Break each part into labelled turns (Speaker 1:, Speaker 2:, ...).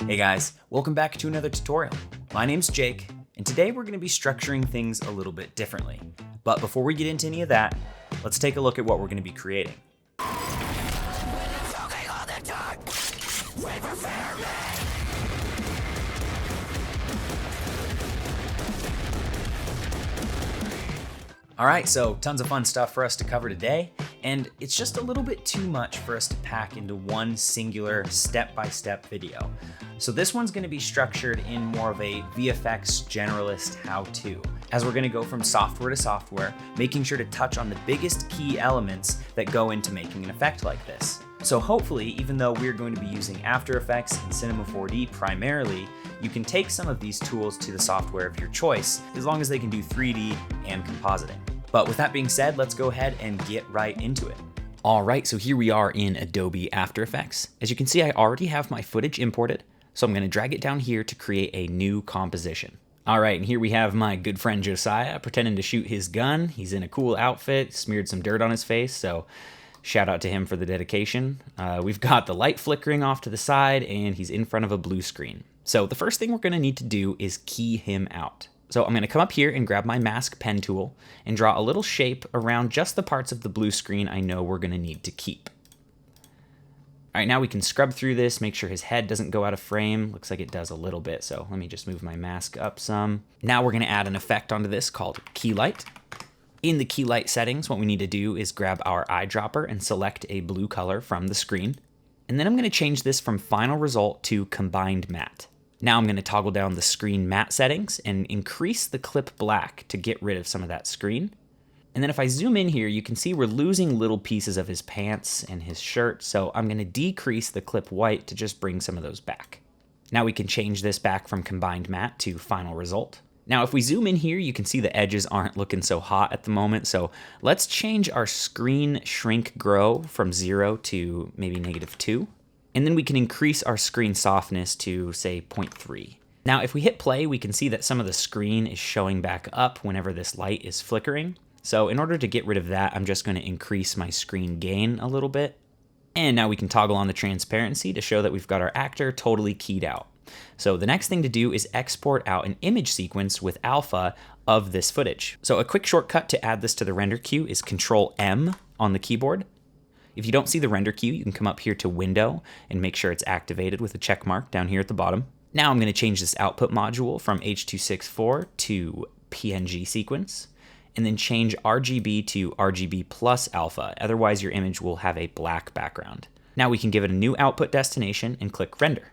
Speaker 1: Hey guys, welcome back to another tutorial. My name's Jake, and today we're going to be structuring things a little bit differently. But before we get into any of that, let's take a look at what we're going to be creating. Alright, so tons of fun stuff for us to cover today, and it's just a little bit too much for us to pack into one singular step-by-step video. So this one's going to be structured in more of a VFX generalist how-to, as we're going to go from software to software, making sure to touch on the biggest key elements that go into making an effect like this. So hopefully, even though we're going to be using After Effects and Cinema 4D primarily, you can take some of these tools to the software of your choice, as long as they can do 3D and compositing. But with that being said, let's go ahead and get right into it. All right, so here we are in Adobe After Effects. As you can see, I already have my footage imported, so I'm going to drag it down here to create a new composition. All right, and here we have my good friend Josiah pretending to shoot his gun. He's in a cool outfit, smeared some dirt on his face, so shout out to him for the dedication. We've got the light flickering off to the side, and he's in front of a blue screen. So the first thing we're going to need to do is key him out. So I'm going to come up here and grab my mask pen tool and draw a little shape around just the parts of the blue screen I know we're going to need to keep. All right, now we can scrub through this, make sure his head doesn't go out of frame. Looks like it does a little bit, so let me just move my mask up some. Now we're going to add an effect onto this called Key Light. In the Key Light settings, what we need to do is grab our eyedropper and select a blue color from the screen. And then I'm going to change this from Final Result to Combined Matte. Now I'm going to toggle down the screen matte settings and increase the clip black to get rid of some of that screen. And then if I zoom in here, you can see we're losing little pieces of his pants and his shirt, so I'm going to decrease the clip white to just bring some of those back. Now we can change this back from Combined Matte to Final Result. Now if we zoom in here, you can see the edges aren't looking so hot at the moment, so let's change our screen shrink grow from 0 to maybe -2. And then we can increase our screen softness to, say, 0.3. Now, if we hit play, we can see that some of the screen is showing back up whenever this light is flickering. So in order to get rid of that, I'm just going to increase my screen gain a little bit. And now we can toggle on the transparency to show that we've got our actor totally keyed out. So the next thing to do is export out an image sequence with alpha of this footage. So a quick shortcut to add this to the render queue is Control-M on the keyboard. If you don't see the render queue, you can come up here to Window and make sure it's activated with a check mark down here at the bottom. Now I'm going to change this output module from H.264 to PNG sequence, and then change RGB to RGB plus alpha. Otherwise, your image will have a black background. Now we can give it a new output destination and click Render.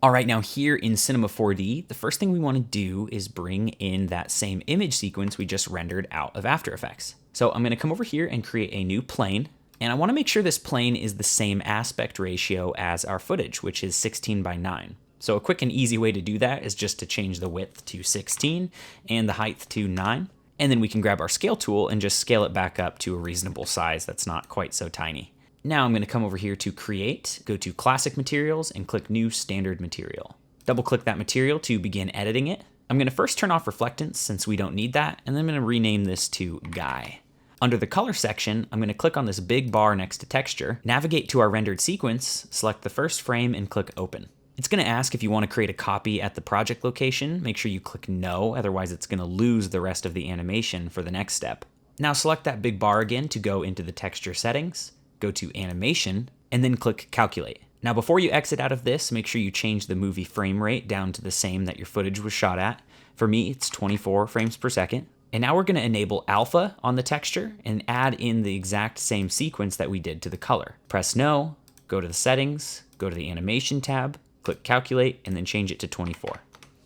Speaker 1: All right, now here in Cinema 4D, the first thing we want to do is bring in that same image sequence we just rendered out of After Effects. So I'm going to come over here and create a new plane. And I want to make sure this plane is the same aspect ratio as our footage, which is 16:9. So a quick and easy way to do that is just to change the width to 16 and the height to 9. And then we can grab our scale tool and just scale it back up to a reasonable size that's not quite so tiny. Now I'm going to come over here to Create, go to Classic Materials, and click New Standard Material. Double click that material to begin editing it. I'm going to first turn off Reflectance since we don't need that, and then I'm going to rename this to Guy. Under the color section, I'm going to click on this big bar next to texture, navigate to our rendered sequence, select the first frame, and click Open. It's going to ask if you want to create a copy at the project location. Make sure you click No, otherwise it's going to lose the rest of the animation for the next step. Now select that big bar again to go into the texture settings, go to Animation, and then click Calculate. Now before you exit out of this, make sure you change the movie frame rate down to the same that your footage was shot at. For me, it's 24 frames per second. And now we're going to enable alpha on the texture and add in the exact same sequence that we did to the color. Press No, go to the settings, go to the animation tab, click calculate, and then change it to 24.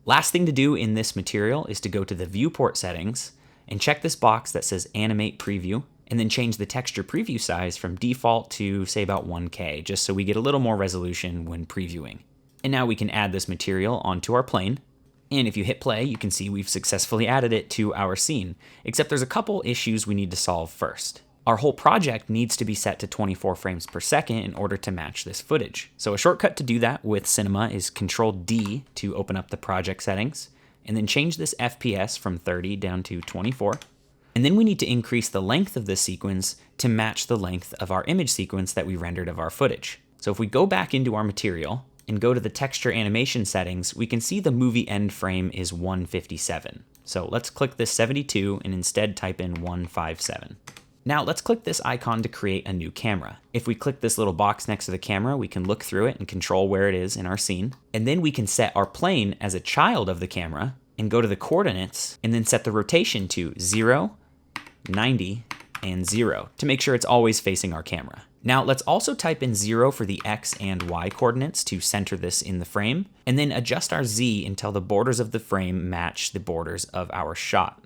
Speaker 1: Last thing to do in this material is to go to the viewport settings and check this box that says animate preview, and then change the texture preview size from default to say about 1K, just so we get a little more resolution when previewing. And now we can add this material onto our plane. And if you hit play, you can see we've successfully added it to our scene, except there's a couple issues we need to solve first. Our whole project needs to be set to 24 frames per second in order to match this footage. So a shortcut to do that with Cinema is Control-D to open up the project settings, and then change this FPS from 30 down to 24. And then we need to increase the length of this sequence to match the length of our image sequence that we rendered of our footage. So if we go back into our material, and go to the texture animation settings, we can see the movie end frame is 157. So let's click this 72 and instead type in 157. Now let's click this icon to create a new camera. If we click this little box next to the camera, we can look through it and control where it is in our scene. And then we can set our plane as a child of the camera and go to the coordinates and then set the rotation to 0, 90, and 0 to make sure it's always facing our camera. Now let's also type in 0 for the X and Y coordinates to center this in the frame, and then adjust our Z until the borders of the frame match the borders of our shot.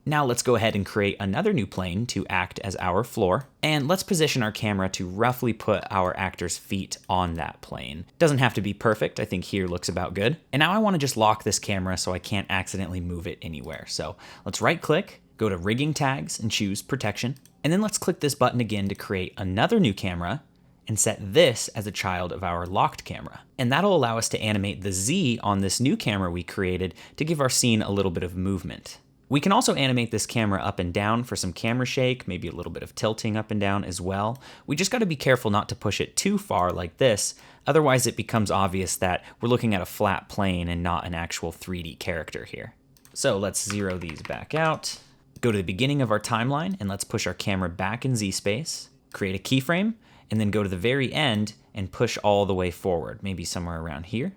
Speaker 1: Now let's go ahead and create another new plane to act as our floor, and let's position our camera to roughly put our actor's feet on that plane. Doesn't have to be perfect, I think here looks about good. And now I want to just lock this camera so I can't accidentally move it anywhere. So let's right click, go to rigging tags and choose protection. And then let's click this button again to create another new camera and set this as a child of our locked camera. And that'll allow us to animate the Z on this new camera we created to give our scene a little bit of movement. We can also animate this camera up and down for some camera shake, maybe a little bit of tilting up and down as well. We just gotta be careful not to push it too far like this, otherwise it becomes obvious that we're looking at a flat plane and not an actual 3D character here. So let's zero these back out. Go to the beginning of our timeline and let's push our camera back in Z space, create a keyframe, and then go to the very end and push all the way forward, maybe somewhere around here.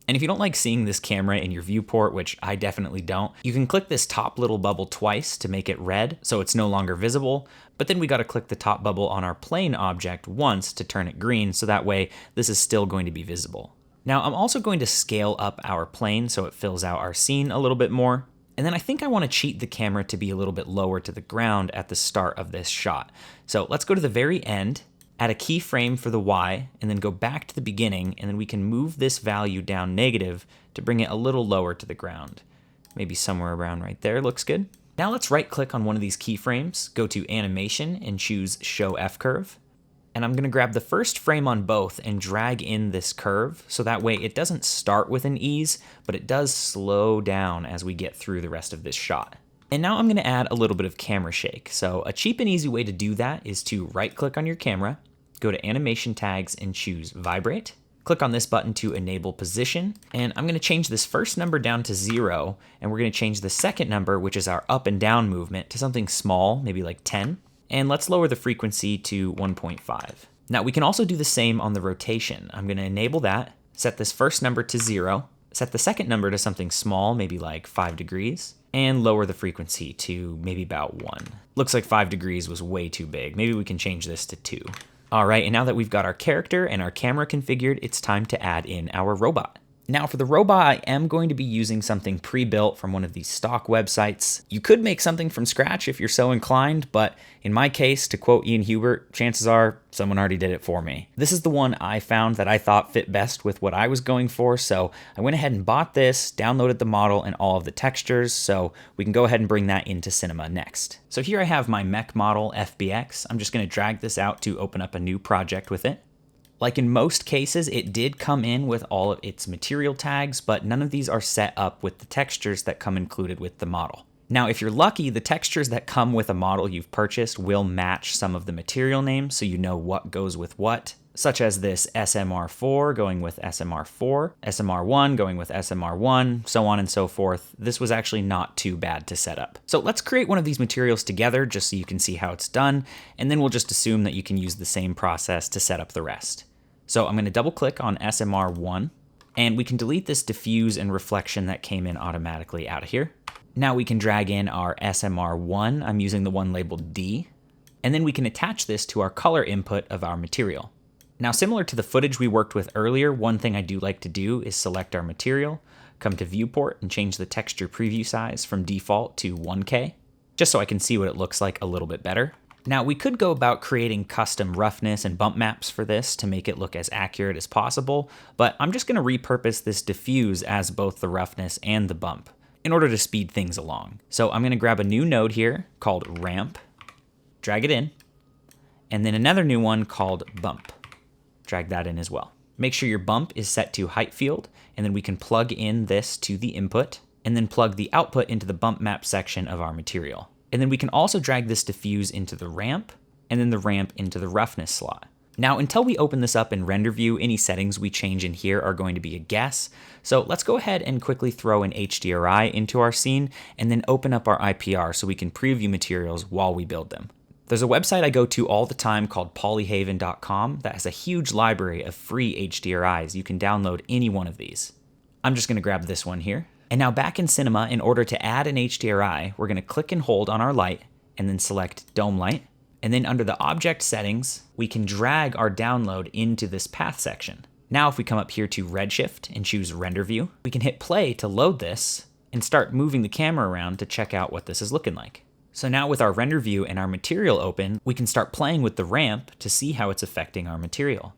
Speaker 1: And if you don't like seeing this camera in your viewport, which I definitely don't, you can click this top little bubble twice to make it red so it's no longer visible, but then we gotta click the top bubble on our plane object once to turn it green so that way this is still going to be visible. Now I'm also going to scale up our plane so it fills out our scene a little bit more. And then I think I want to cheat the camera to be a little bit lower to the ground at the start of this shot. So let's go to the very end, add a keyframe for the Y, and then go back to the beginning, and then we can move this value down negative to bring it a little lower to the ground. Maybe somewhere around right there looks good. Now let's right click on one of these keyframes, go to animation and choose show F-curve. And I'm gonna grab the first frame on both and drag in this curve so that way it doesn't start with an ease, but it does slow down as we get through the rest of this shot. And now I'm gonna add a little bit of camera shake. So a cheap and easy way to do that is to right click on your camera, go to animation tags and choose vibrate. Click on this button to enable position. And I'm gonna change this first number down to 0, and we're gonna change the second number, which is our up and down movement, to something small, maybe like 10. And let's lower the frequency to 1.5. Now we can also do the same on the rotation. I'm gonna enable that, set this first number to 0, set the second number to something small, maybe like 5 degrees, and lower the frequency to maybe about 1. Looks like 5 degrees was way too big. Maybe we can change this to 2. All right, and now that we've got our character and our camera configured, it's time to add in our robot. Now for the robot, I am going to be using something pre-built from one of these stock websites. You could make something from scratch if you're so inclined, but in my case, to quote Ian Hubert, chances are someone already did it for me. This is the one I found that I thought fit best with what I was going for, so I went ahead and bought this, downloaded the model and all of the textures, so we can go ahead and bring that into Cinema next. So here I have my Mech model, FBX. I'm just gonna drag this out to open up a new project with it. Like in most cases, it did come in with all of its material tags, but none of these are set up with the textures that come included with the model. Now, if you're lucky, the textures that come with a model you've purchased will match some of the material names so you know what goes with what, such as this SMR4 going with SMR4, SMR1 going with SMR1, so on and so forth. This was actually not too bad to set up. So let's create one of these materials together just so you can see how it's done, and then we'll just assume that you can use the same process to set up the rest. So I'm going to double click on SMR1, and we can delete this diffuse and reflection that came in automatically out of here. Now we can drag in our SMR1, I'm using the one labeled D, and then we can attach this to our color input of our material. Now, similar to the footage we worked with earlier, one thing I do like to do is select our material, come to viewport and change the texture preview size from default to 1K, just so I can see what it looks like a little bit better. Now we could go about creating custom roughness and bump maps for this to make it look as accurate as possible, but I'm just gonna repurpose this diffuse as both the roughness and the bump in order to speed things along. So I'm gonna grab a new node here called ramp, drag it in, and then another new one called bump. Drag that in as well. Make sure your bump is set to height field, and then we can plug in this to the input, and then plug the output into the bump map section of our material. And then we can also drag this diffuse into the ramp, and then the ramp into the roughness slot. Now, until we open this up in render view, any settings we change in here are going to be a guess. So let's go ahead and quickly throw an HDRI into our scene and then open up our IPR so we can preview materials while we build them. There's a website I go to all the time called polyhaven.com that has a huge library of free HDRIs. You can download any one of these. I'm just going to grab this one here. And now back in Cinema, in order to add an HDRI, we're going to click and hold on our light and then select Dome Light. And then under the object settings, we can drag our download into this path section. Now if we come up here to Redshift and choose Render View, we can hit play to load this and start moving the camera around to check out what this is looking like. So now with our render view and our material open, we can start playing with the ramp to see how it's affecting our material.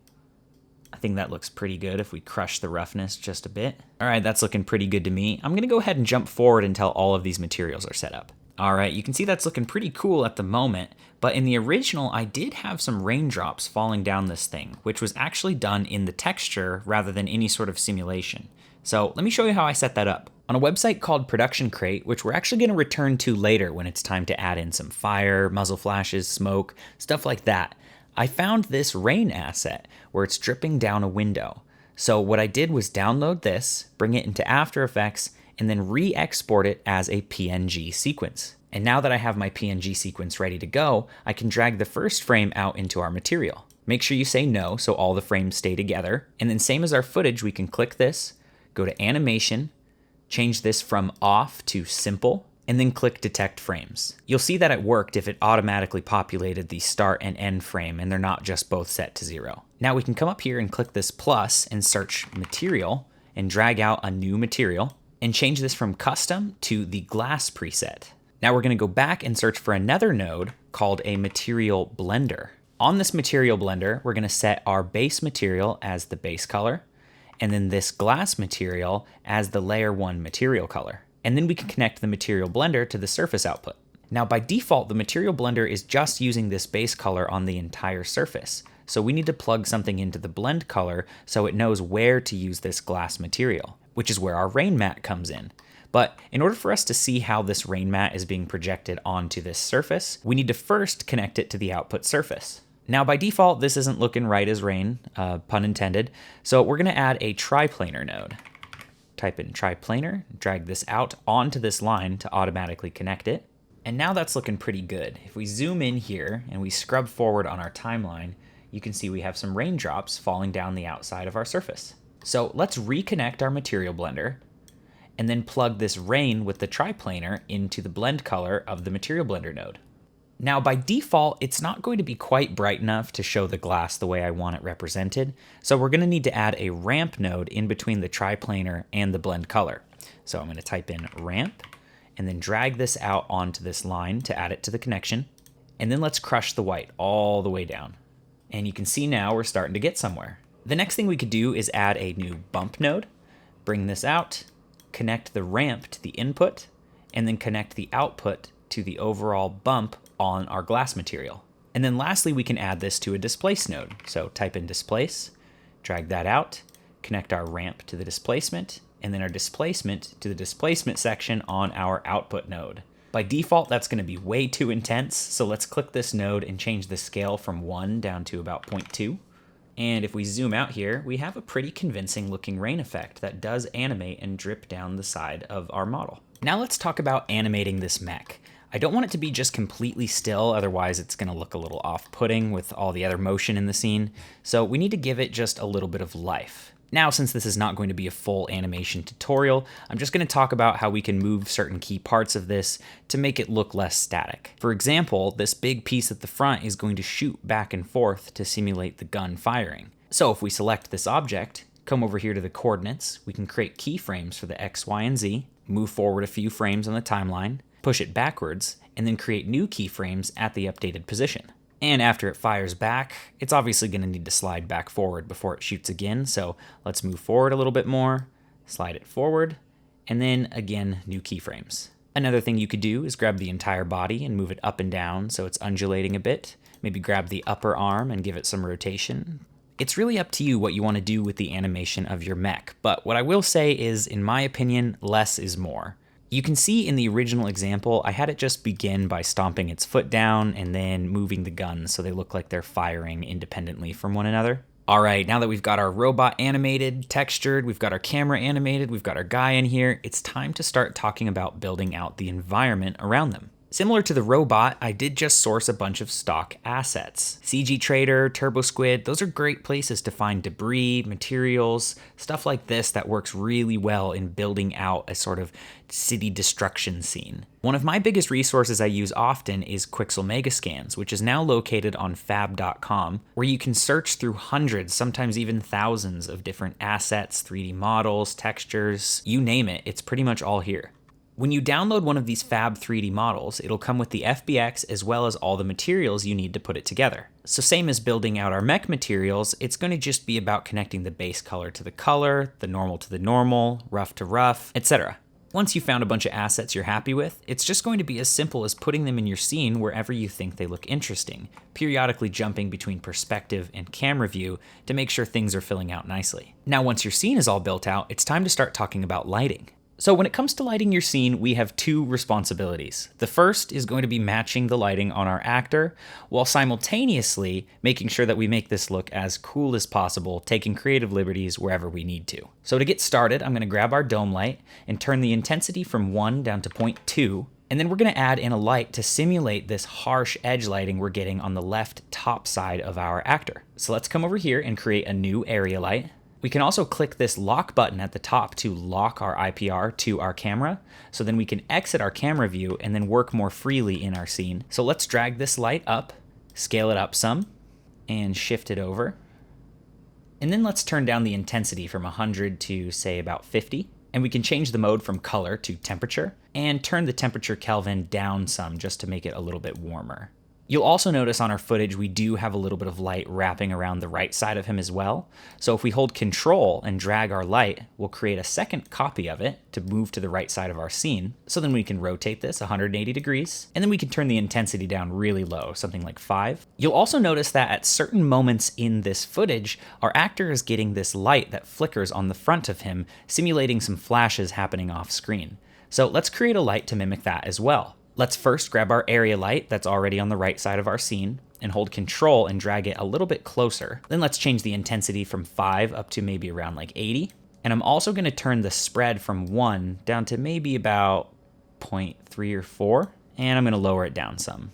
Speaker 1: I think that looks pretty good if we crush the roughness just a bit. All right, that's looking pretty good to me. I'm gonna go ahead and jump forward until all of these materials are set up. All right, you can see that's looking pretty cool at the moment, but in the original, I did have some raindrops falling down this thing, which was actually done in the texture rather than any sort of simulation. So let me show you how I set that up. On a website called Production Crate, which we're actually gonna return to later when it's time to add in some fire, muzzle flashes, smoke, stuff like that, I found this rain asset where it's dripping down a window. So what I did was download this, bring it into After Effects, and then re-export it as a PNG sequence. And now that I have my PNG sequence ready to go, I can drag the first frame out into our material. Make sure you say no so all the frames stay together. And then same as our footage, we can click this, go to Animation, change this from Off to Simple, and then click Detect Frames. You'll see that it worked if it automatically populated the start and end frame and they're not just both set to 0. Now we can come up here and click this plus and search Material and drag out a new material and change this from Custom to the Glass preset. Now we're gonna go back and search for another node called a Material Blender. On this Material Blender, we're gonna set our base material as the base color, and then this glass material as the layer 1 material color. And then we can connect the Material Blender to the surface output. Now by default, the Material Blender is just using this base color on the entire surface. So we need to plug something into the blend color so it knows where to use this glass material, which is where our rain matte comes in. But in order for us to see how this rain matte is being projected onto this surface, we need to first connect it to the output surface. Now by default, this isn't looking right as rain, pun intended. So we're gonna add a triplanar node. Type in triplanar, drag this out onto this line to automatically connect it. And now that's looking pretty good. If we zoom in here and we scrub forward on our timeline, you can see we have some raindrops falling down the outside of our surface. So let's reconnect our Material Blender and then plug this rain with the triplanar into the blend color of the Material Blender node. Now by default, it's not going to be quite bright enough to show the glass the way I want it represented, so we're gonna need to add a ramp node in between the triplanar and the blend color. So I'm gonna type in ramp and then drag this out onto this line to add it to the connection. And then let's crush the white all the way down. And you can see now we're starting to get somewhere. The next thing we could do is add a new bump node, bring this out, connect the ramp to the input, and then connect the output to the overall bump on our glass material. And then lastly, we can add this to a displace node. So type in displace, drag that out, connect our ramp to the displacement, and then our displacement to the displacement section on our output node. By default, that's gonna be way too intense, so let's click this node and change the scale from 1 down to about 0.2. And if we zoom out here, we have a pretty convincing looking rain effect that does animate and drip down the side of our model. Now let's talk about animating this mech. I don't want it to be just completely still, otherwise it's gonna look a little off-putting with all the other motion in the scene. So we need to give it just a little bit of life. Now, since this is not going to be a full animation tutorial, I'm just gonna talk about how we can move certain key parts of this to make it look less static. For example, this big piece at the front is going to shoot back and forth to simulate the gun firing. So if we select this object, come over here to the coordinates, we can create keyframes for the X, Y, and Z, move forward a few frames on the timeline, push it backwards, and then create new keyframes at the updated position. And after it fires back, it's obviously gonna need to slide back forward before it shoots again, so let's move forward a little bit more, slide it forward, and then again, new keyframes. Another thing you could do is grab the entire body and move it up and down so it's undulating a bit. Maybe grab the upper arm and give it some rotation. It's really up to you what you wanna do with the animation of your mech, but what I will say is, in my opinion, less is more. You can see in the original example, I had it just begin by stomping its foot down and then moving the guns so they look like they're firing independently from one another. All right, now that we've got our robot animated, textured, we've got our camera animated, we've got our guy in here, it's time to start talking about building out the environment around them. Similar to the robot, I did just source a bunch of stock assets. CG Trader, TurboSquid, those are great places to find debris, materials, stuff like this that works really well in building out a sort of city destruction scene. One of my biggest resources I use often is Quixel Megascans, which is now located on fab.com, where you can search through hundreds, sometimes even thousands of different assets, 3D models, textures, you name it, it's pretty much all here. When you download one of these Fab 3D models, it'll come with the FBX as well as all the materials you need to put it together. So same as building out our Mech materials, it's going to just be about connecting the base color to the color, the normal to the normal, rough to rough, etc. Once you've found a bunch of assets you're happy with, it's just going to be as simple as putting them in your scene wherever you think they look interesting, periodically jumping between perspective and camera view to make sure things are filling out nicely. Now once your scene is all built out, it's time to start talking about lighting. So when it comes to lighting your scene, we have two responsibilities. The first is going to be matching the lighting on our actor, while simultaneously making sure that we make this look as cool as possible, taking creative liberties wherever we need to. So to get started, I'm going to grab our dome light and turn the intensity from 1 down to 0.2, and then we're going to add in a light to simulate this harsh edge lighting we're getting on the left top side of our actor. So let's come over here and create a new area light. We can also click this lock button at the top to lock our IPR to our camera, so then we can exit our camera view and then work more freely in our scene. So let's drag this light up, scale it up some, and shift it over. And then let's turn down the intensity from 100 to say about 50. And we can change the mode from color to temperature and turn the temperature Kelvin down some just to make it a little bit warmer. You'll also notice on our footage we do have a little bit of light wrapping around the right side of him as well. So if we hold Control and drag our light, we'll create a second copy of it to move to the right side of our scene. So then we can rotate this 180 degrees, and then we can turn the intensity down really low, something like 5. You'll also notice that at certain moments in this footage, our actor is getting this light that flickers on the front of him, simulating some flashes happening off screen. So let's create a light to mimic that as well. Let's first grab our area light that's already on the right side of our scene and hold Control and drag it a little bit closer. Then let's change the intensity from 5 up to maybe around like 80. And I'm also going to turn the spread from 1 down to maybe about 0.3 or 4. And I'm going to lower it down some.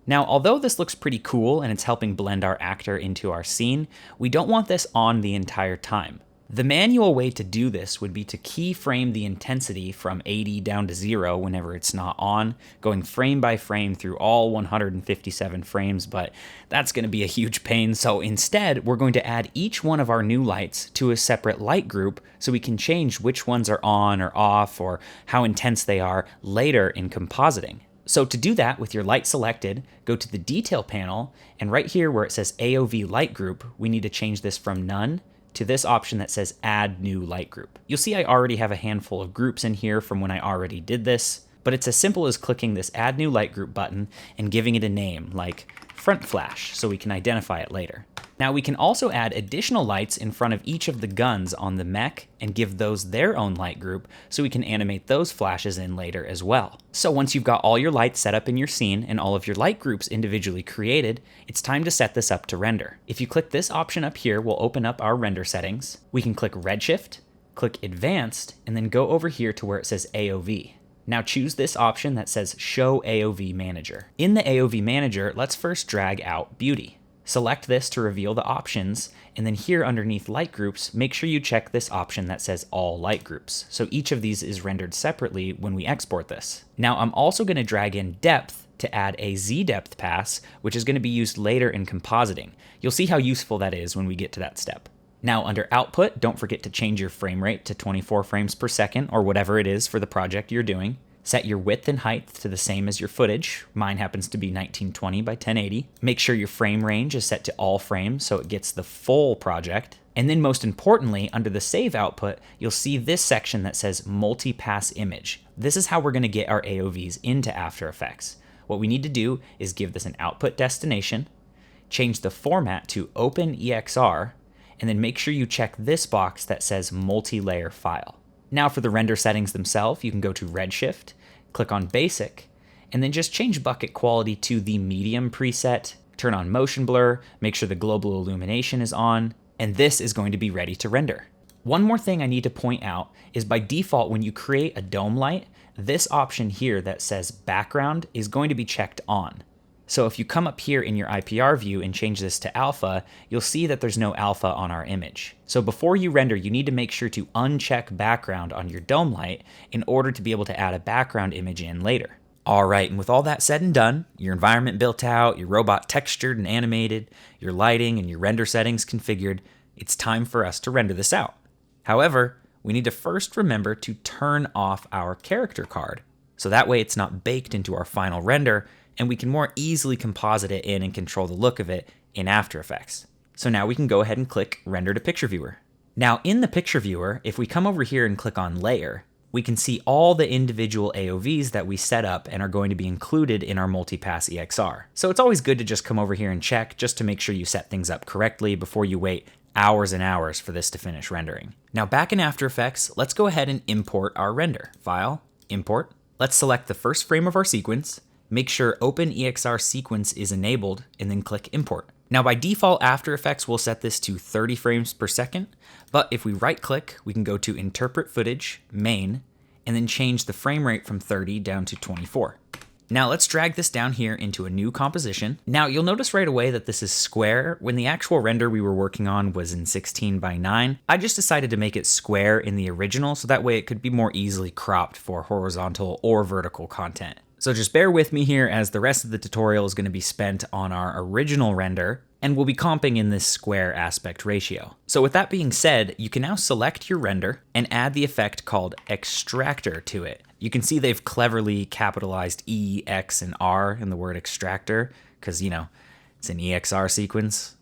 Speaker 1: Now, although this looks pretty cool and it's helping blend our actor into our scene, we don't want this on the entire time. The manual way to do this would be to keyframe the intensity from 80 down to 0 whenever it's not on, going frame by frame through all 157 frames, but that's going to be a huge pain. So instead, we're going to add each one of our new lights to a separate light group so we can change which ones are on or off or how intense they are later in compositing. So to do that, with your light selected, go to the detail panel, and right here where it says AOV light group, we need to change this from none to this option that says add new light group. You'll see I already have a handful of groups in here from when I already did this, but it's as simple as clicking this add new light group button and giving it a name like front flash so we can identify it later. Now we can also add additional lights in front of each of the guns on the mech and give those their own light group so we can animate those flashes in later as well. So once you've got all your lights set up in your scene and all of your light groups individually created, it's time to set this up to render. If you click this option up here, we'll open up our render settings. We can click Redshift, click Advanced, and then go over here to where it says AOV. Now choose this option that says Show AOV Manager. In the AOV Manager, let's first drag out Beauty. Select this to reveal the options, and then here underneath light groups, make sure you check this option that says all light groups. So each of these is rendered separately when we export this. Now I'm also going to drag in depth to add a Z depth pass, which is going to be used later in compositing. You'll see how useful that is when we get to that step. Now under output, don't forget to change your frame rate to 24 frames per second or whatever it is for the project you're doing. Set your width and height to the same as your footage. Mine happens to be 1920 by 1080. Make sure your frame range is set to all frames so it gets the full project. And then most importantly, under the save output, you'll see this section that says multi-pass image. This is how we're going to get our AOVs into After Effects. What we need to do is give this an output destination, change the format to OpenEXR, and then make sure you check this box that says multi-layer file. Now for the render settings themselves, you can go to Redshift, click on Basic, and then just change bucket quality to the medium preset, turn on motion blur, make sure the global illumination is on, and this is going to be ready to render. One more thing I need to point out is by default, when you create a dome light, this option here that says background is going to be checked on. So if you come up here in your IPR view and change this to alpha, you'll see that there's no alpha on our image. So before you render, you need to make sure to uncheck background on your dome light in order to be able to add a background image in later. All right, and with all that said and done, your environment built out, your robot textured and animated, your lighting and your render settings configured, it's time for us to render this out. However, we need to first remember to turn off our character card, so that way it's not baked into our final render, and we can more easily composite it in and control the look of it in After Effects. So now we can go ahead and click Render to Picture Viewer. Now in the Picture Viewer, if we come over here and click on Layer, we can see all the individual AOVs that we set up and are going to be included in our multipass EXR. So it's always good to just come over here and check just to make sure you set things up correctly before you wait hours and hours for this to finish rendering. Now back in After Effects, let's go ahead and import our render. File, Import. Let's select the first frame of our sequence, make sure Open EXR Sequence is enabled, and then click Import. Now by default, After Effects will set this to 30 frames per second, but if we right click, we can go to Interpret Footage, Main, and then change the frame rate from 30 down to 24. Now let's drag this down here into a new composition. Now you'll notice right away that this is square. When the actual render we were working on was in 16:9, I just decided to make it square in the original so that way it could be more easily cropped for horizontal or vertical content. So just bear with me here as the rest of the tutorial is going to be spent on our original render, and we'll be comping in this square aspect ratio. So with that being said, you can now select your render and add the effect called Extractor to it. You can see they've cleverly capitalized E, X, and R in the word extractor, because, you know, it's an EXR sequence.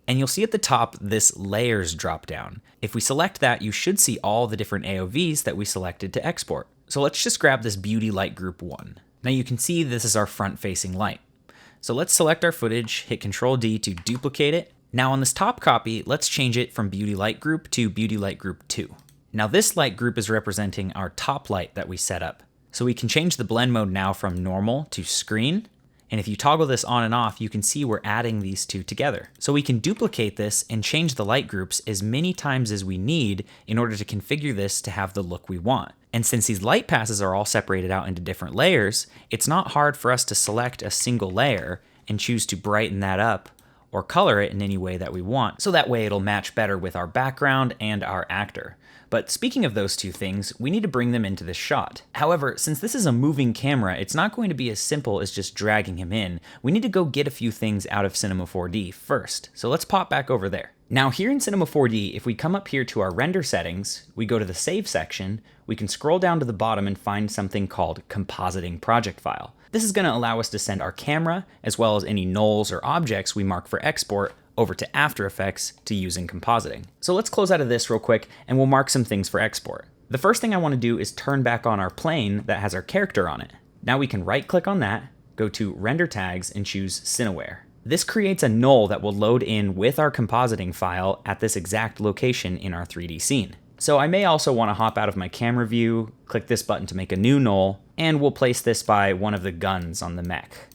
Speaker 1: And you'll see at the top this layers drop down. If we select that, you should see all the different AOVs that we selected to export. So let's just grab this Beauty Light Group 1. Now you can see this is our front-facing light. So let's select our footage, hit Control D to duplicate it. Now on this top copy, let's change it from Beauty Light Group to Beauty Light Group 2. Now this light group is representing our top light that we set up. So we can change the blend mode now from normal to screen. And if you toggle this on and off, you can see we're adding these two together. So we can duplicate this and change the light groups as many times as we need in order to configure this to have the look we want. And since these light passes are all separated out into different layers, it's not hard for us to select a single layer and choose to brighten that up or color it in any way that we want. So that way it'll match better with our background and our actor. But speaking of those two things, we need to bring them into this shot. However, since this is a moving camera, it's not going to be as simple as just dragging him in. We need to go get a few things out of Cinema 4D first. So let's pop back over there. Now here in Cinema 4D, if we come up here to our render settings, we go to the save section, we can scroll down to the bottom and find something called Compositing Project File. This is going to allow us to send our camera, as well as any nulls or objects we mark for export, over to After Effects to use in compositing. So let's close out of this real quick and we'll mark some things for export. The first thing I want to do is turn back on our plane that has our character on it. Now we can right click on that, go to Render Tags and choose Cineware. This creates a null that will load in with our compositing file at this exact location in our 3D scene. So I may also want to hop out of my camera view, click this button to make a new null, and we'll place this by one of the guns on the mech.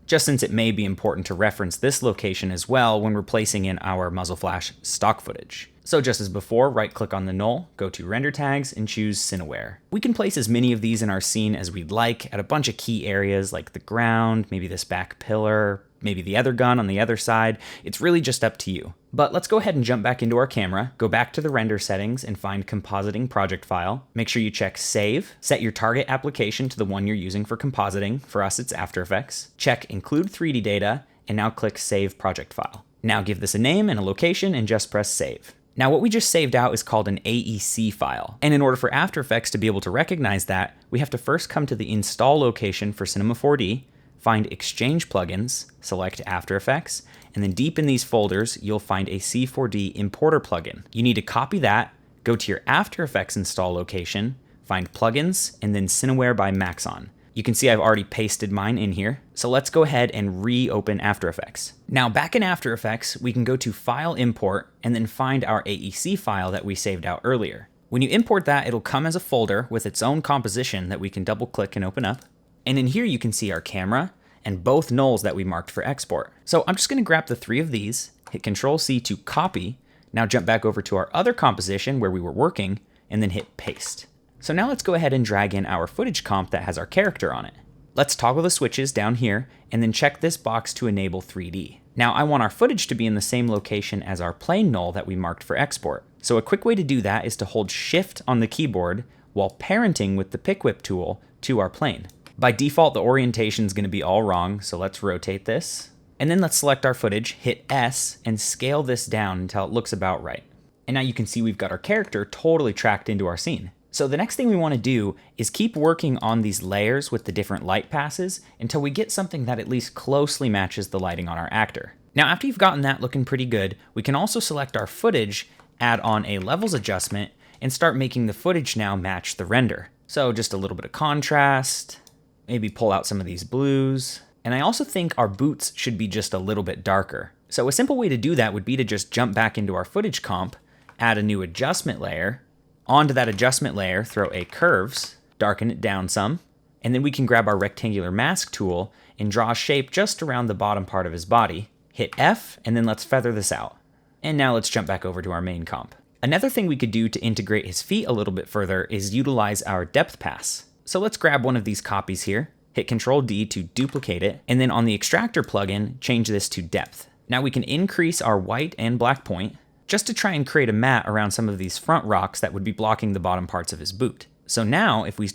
Speaker 1: Just since it may be important to reference this location as well when we're placing in our muzzle flash stock footage. So just as before, right click on the null, go to Render Tags and choose Cineware. We can place as many of these in our scene as we'd like at a bunch of key areas like the ground, maybe this back pillar, maybe the other gun on the other side. It's really just up to you. But let's go ahead and jump back into our camera, go back to the render settings and find Compositing Project File. Make sure you check Save, set your target application to the one you're using for compositing. For us, it's After Effects. Check Include 3D Data, and now click Save Project File. Now give this a name and a location and just press Save. Now what we just saved out is called an AEC file. And in order for After Effects to be able to recognize that, we have to first come to the install location for Cinema 4D, find Exchange Plugins, select After Effects, and then deep in these folders, you'll find a C4D importer plugin. You need to copy that, go to your After Effects install location, find Plugins, and then Cineware by Maxon. You can see I've already pasted mine in here. So let's go ahead and reopen After Effects. Now back in After Effects, we can go to File Import and then find our AEC file that we saved out earlier. When you import that, it'll come as a folder with its own composition that we can double click and open up. And in here you can see our camera and both nulls that we marked for export. So I'm just gonna grab the 3 of these, hit Control C to copy, now jump back over to our other composition where we were working, and then hit paste. So now let's go ahead and drag in our footage comp that has our character on it. Let's toggle the switches down here and then check this box to enable 3D. Now I want our footage to be in the same location as our plane null that we marked for export. So a quick way to do that is to hold Shift on the keyboard while parenting with the pick whip tool to our plane. By default, the orientation is going to be all wrong, so let's rotate this. And then let's select our footage, hit S, and scale this down until it looks about right. And now you can see we've got our character totally tracked into our scene. So the next thing we want to do is keep working on these layers with the different light passes until we get something that at least closely matches the lighting on our actor. Now after you've gotten that looking pretty good, we can also select our footage, add on a levels adjustment, and start making the footage now match the render. So just a little bit of contrast, maybe pull out some of these blues. And I also think our boots should be just a little bit darker. So a simple way to do that would be to just jump back into our footage comp, add a new adjustment layer. Onto that adjustment layer, throw a curves, darken it down some, and then we can grab our rectangular mask tool and draw a shape just around the bottom part of his body. Hit F, and then let's feather this out. And now let's jump back over to our main comp. Another thing we could do to integrate his feet a little bit further is utilize our depth pass. So let's grab one of these copies here, hit Control D to duplicate it, and then on the extractor plugin, change this to depth. Now we can increase our white and black point, just to try and create a mat around some of these front rocks that would be blocking the bottom parts of his boot. So now if we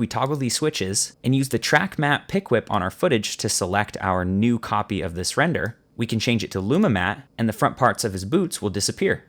Speaker 1: toggle these switches and use the track map pick whip on our footage to select our new copy of this render, we can change it to Luma Matte and the front parts of his boots will disappear.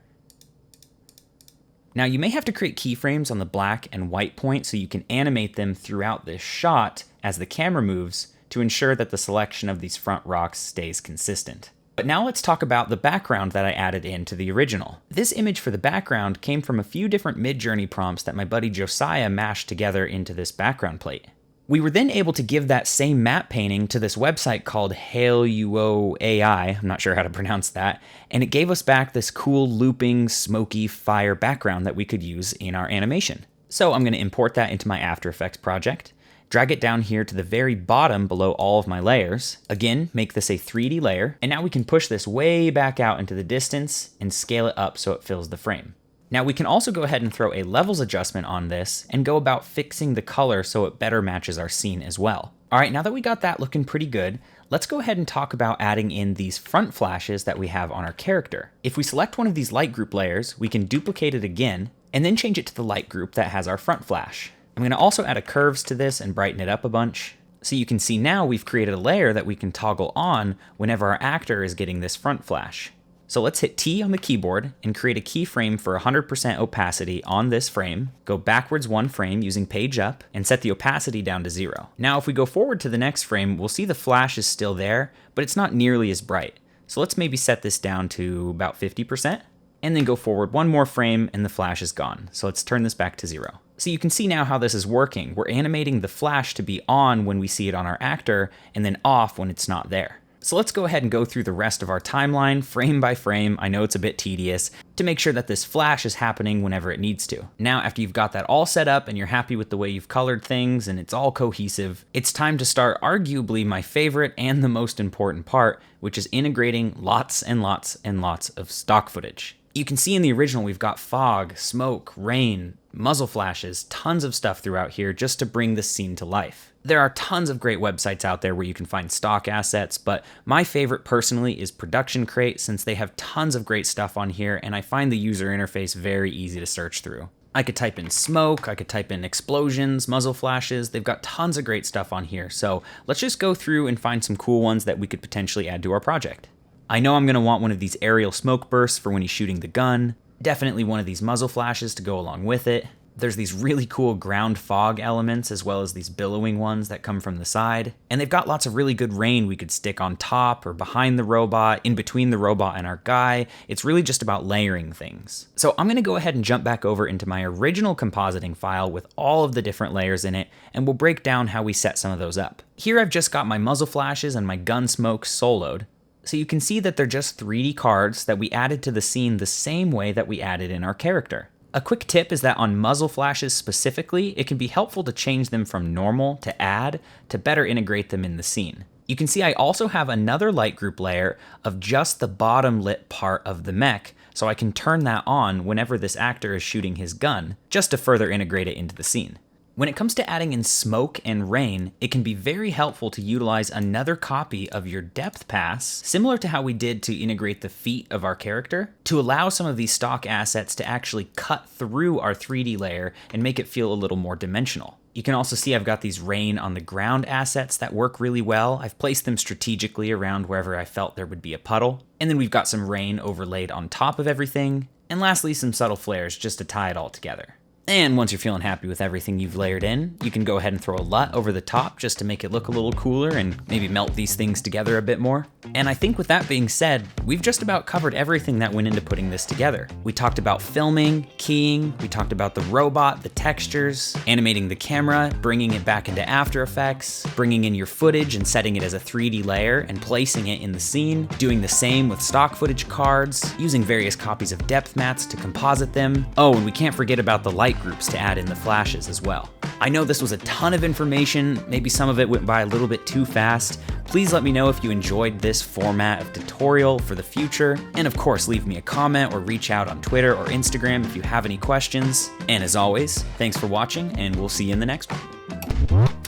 Speaker 1: Now you may have to create keyframes on the black and white point so you can animate them throughout this shot as the camera moves to ensure that the selection of these front rocks stays consistent. But now let's talk about the background that I added into the original. This image for the background came from a few different Midjourney prompts that my buddy Josiah mashed together into this background plate. We were then able to give that same matte painting to this website called Haluo AI, I'm not sure how to pronounce that, and it gave us back this cool looping, smoky fire background that we could use in our animation. So I'm going to import that into my After Effects project. Drag it down here to the very bottom below all of my layers. Again, make this a 3D layer, and now we can push this way back out into the distance and scale it up so it fills the frame. Now we can also go ahead and throw a levels adjustment on this and go about fixing the color so it better matches our scene as well. All right, now that we got that looking pretty good, let's go ahead and talk about adding in these front flashes that we have on our character. If we select one of these light group layers, we can duplicate it again and then change it to the light group that has our front flash. I'm going to also add a curves to this and brighten it up a bunch. So you can see now we've created a layer that we can toggle on whenever our actor is getting this front flash. So let's hit T on the keyboard and create a keyframe for 100% opacity on this frame, go backwards one frame using page up, and set the opacity down to 0. Now if we go forward to the next frame, we'll see the flash is still there, but it's not nearly as bright. So let's maybe set this down to about 50%, and then go forward one more frame and the flash is gone. So let's turn this back to 0. So you can see now how this is working. We're animating the flash to be on when we see it on our actor, and then off when it's not there. So let's go ahead and go through the rest of our timeline, frame by frame. I know it's a bit tedious, to make sure that this flash is happening whenever it needs to. Now, after you've got that all set up and you're happy with the way you've colored things and it's all cohesive, it's time to start arguably my favorite and the most important part, which is integrating lots and lots and lots of stock footage. You can see in the original we've got fog, smoke, rain, muzzle flashes, tons of stuff throughout here just to bring this scene to life. There are tons of great websites out there where you can find stock assets, but my favorite personally is Production Crate since they have tons of great stuff on here and I find the user interface very easy to search through. I could type in smoke, I could type in explosions, muzzle flashes, they've got tons of great stuff on here. So let's just go through and find some cool ones that we could potentially add to our project. I know I'm going to want one of these aerial smoke bursts for when he's shooting the gun. Definitely one of these muzzle flashes to go along with it. There's these really cool ground fog elements as well as these billowing ones that come from the side. And they've got lots of really good rain we could stick on top or behind the robot, in between the robot and our guy. It's really just about layering things. So I'm going to go ahead and jump back over into my original compositing file with all of the different layers in it, and we'll break down how we set some of those up. Here I've just got my muzzle flashes and my gun smoke soloed. So you can see that they're just 3D cards that we added to the scene the same way that we added in our character. A quick tip is that on muzzle flashes specifically, it can be helpful to change them from normal to add to better integrate them in the scene. You can see I also have another light group layer of just the bottom lit part of the mech, so I can turn that on whenever this actor is shooting his gun, just to further integrate it into the scene. When it comes to adding in smoke and rain, it can be very helpful to utilize another copy of your depth pass, similar to how we did to integrate the feet of our character, to allow some of these stock assets to actually cut through our 3D layer and make it feel a little more dimensional. You can also see I've got these rain on the ground assets that work really well. I've placed them strategically around wherever I felt there would be a puddle. And then we've got some rain overlaid on top of everything. And lastly, some subtle flares just to tie it all together. And once you're feeling happy with everything you've layered in, you can go ahead and throw a LUT over the top just to make it look a little cooler and maybe melt these things together a bit more. And I think with that being said, we've just about covered everything that went into putting this together. We talked about filming, keying, we talked about the robot, the textures, animating the camera, bringing it back into After Effects, bringing in your footage and setting it as a 3D layer and placing it in the scene, doing the same with stock footage cards, using various copies of depth mats to composite them. Oh, and we can't forget about the light groups to add in the flashes as well. I know this was a ton of information, maybe some of it went by a little bit too fast. Please let me know if you enjoyed this format of tutorial for the future, and of course leave me a comment or reach out on Twitter or Instagram if you have any questions. And as always, thanks for watching, and we'll see you in the next one.